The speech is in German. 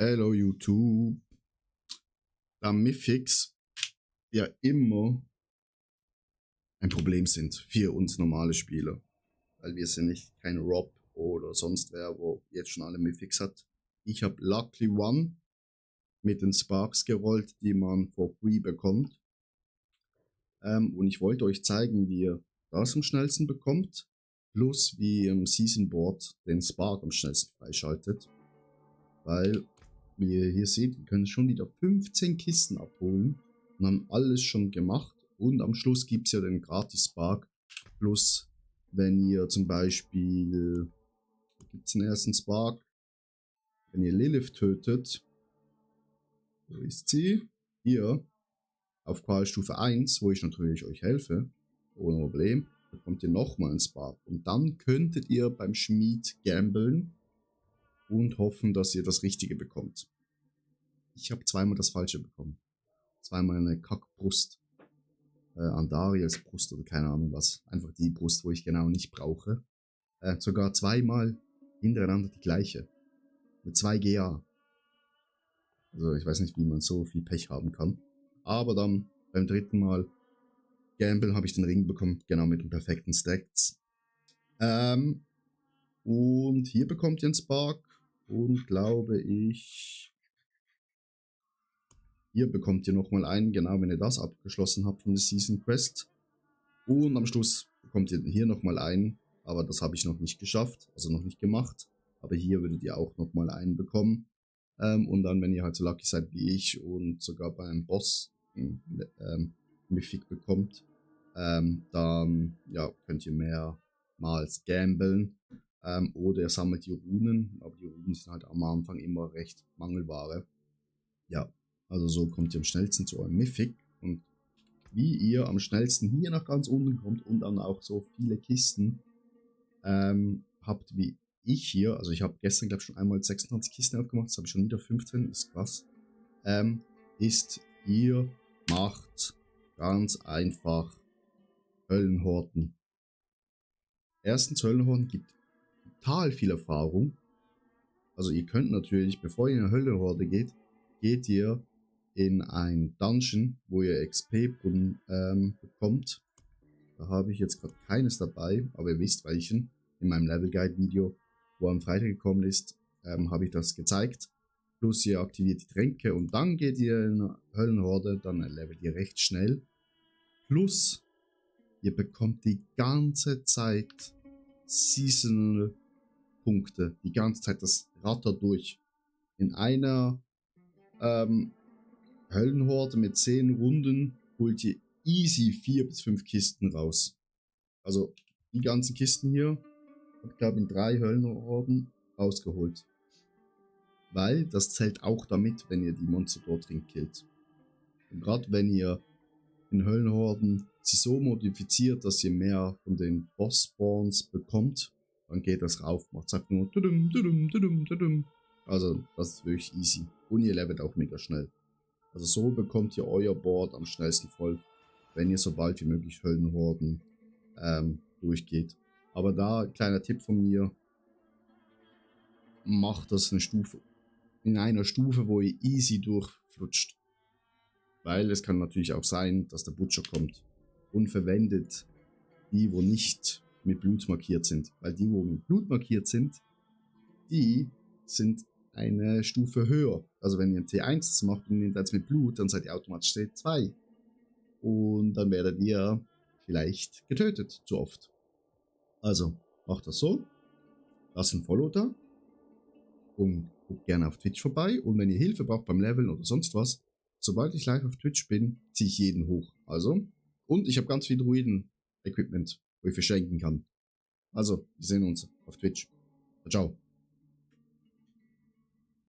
Hello YouTube. Da Mythics ja immer ein Problem sind für uns normale Spieler. Weil wir sind nicht kein Rob oder sonst wer, wo jetzt schon alle Mythics hat. Ich habe Lucky One mit den Sparks gerollt, die man for free bekommt. Und ich wollte euch zeigen, wie ihr das am schnellsten bekommt. Plus wie ihr im Season Board den Spark am schnellsten freischaltet. Weil, wie ihr hier seht, wir können schon wieder 15 Kisten abholen und haben alles schon gemacht. Und am Schluss gibt es ja den gratis Spark. Plus, wenn ihr zum Beispiel, gibt es den ersten Spark, wenn ihr Lilith tötet, wo ist sie? Hier, auf Qualstufe 1, wo ich natürlich euch helfe, ohne Problem, bekommt ihr nochmal einen Spark. Und dann könntet ihr beim Schmied gamblen und hoffen, dass ihr das Richtige bekommt. Ich habe zweimal das Falsche bekommen. Zweimal eine Kackbrust. Andariels Brust oder keine Ahnung was. Einfach die Brust, wo ich genau nicht brauche. Sogar zweimal hintereinander die gleiche. Mit 2 GA. Also ich weiß nicht, wie man so viel Pech haben kann. Aber dann beim dritten Mal Gamble habe ich den Ring bekommen. Genau mit den perfekten Stacks. Und hier bekommt ihr einen Spark. Und glaube ich, hier bekommt ihr nochmal einen, genau wenn ihr das abgeschlossen habt von der Season Quest. Und am Schluss bekommt ihr hier nochmal einen, aber das habe ich noch nicht geschafft, also noch nicht gemacht. Aber hier würdet ihr auch nochmal einen bekommen. Und dann, wenn ihr halt so lucky seid wie ich und sogar bei einem Boss Mythic bekommt, dann ja, könnt ihr mehrmals gamblen. Oder ihr sammelt die Runen, aber die Runen sind halt am Anfang immer recht Mangelware. Ja, also so kommt ihr am schnellsten zu eurem Mythic. Und wie ihr am schnellsten hier nach ganz unten kommt und dann auch so viele Kisten habt wie ich hier. Also ich habe gestern glaube ich schon einmal 26 Kisten aufgemacht, jetzt habe ich schon wieder 15, ist krass. Ist, ihr macht ganz einfach Höllenhorden. Erstens, Höllenhorden gibt total viel Erfahrung. Also ihr könnt natürlich, bevor ihr in eine Höllenhorde geht, geht ihr in ein Dungeon, wo ihr XP-Brunnen bekommt. Da habe ich jetzt gerade keines dabei, aber ihr wisst welchen. In meinem Level Guide Video, wo am Freitag gekommen ist, habe ich das gezeigt. Plus ihr aktiviert die Tränke und dann geht ihr in eine Höllenhorde, dann levelt ihr recht schnell. Plus ihr bekommt die ganze Zeit Seasonal Punkte. Die ganze Zeit, das rattert durch. In einer Höllenhorde mit 10 Runden holt ihr easy 4 bis 5 Kisten raus. Also die ganzen Kisten hier habe ich glaube in 3 Höllenhorden rausgeholt. Weil das zählt auch damit, wenn ihr die Monster dort drin killt. Und gerade wenn ihr in Höllenhorden sie so modifiziert, dass ihr mehr von den Boss-Spawns bekommt, dann geht das rauf. Macht einfach nur tudum, tudum, tudum, tudum. Also das ist wirklich easy. Und ihr levelt auch mega schnell. Also so bekommt ihr euer Board am schnellsten voll, wenn ihr so bald wie möglich Höllenhorden durchgeht. Aber da, kleiner Tipp von mir, macht das in einer Stufe, wo ihr easy durchflutscht. Weil es kann natürlich auch sein, dass der Butcher kommt und verwendet die, wo nicht mit Blut markiert sind. Weil die, wo mit Blut markiert sind, die sind eine Stufe höher. Also wenn ihr ein T1 macht und nehmt eins mit Blut, dann seid ihr automatisch T2. Und dann werdet ihr vielleicht getötet, zu oft. Also macht das so. Lasst ein Follow da. Und guckt gerne auf Twitch vorbei. Und wenn ihr Hilfe braucht beim Leveln oder sonst was, sobald ich live auf Twitch bin, ziehe ich jeden hoch. Also, und ich habe ganz viel Druiden-Equipment, wo ich verschenken kann. Also, wir sehen uns auf Twitch. Ciao.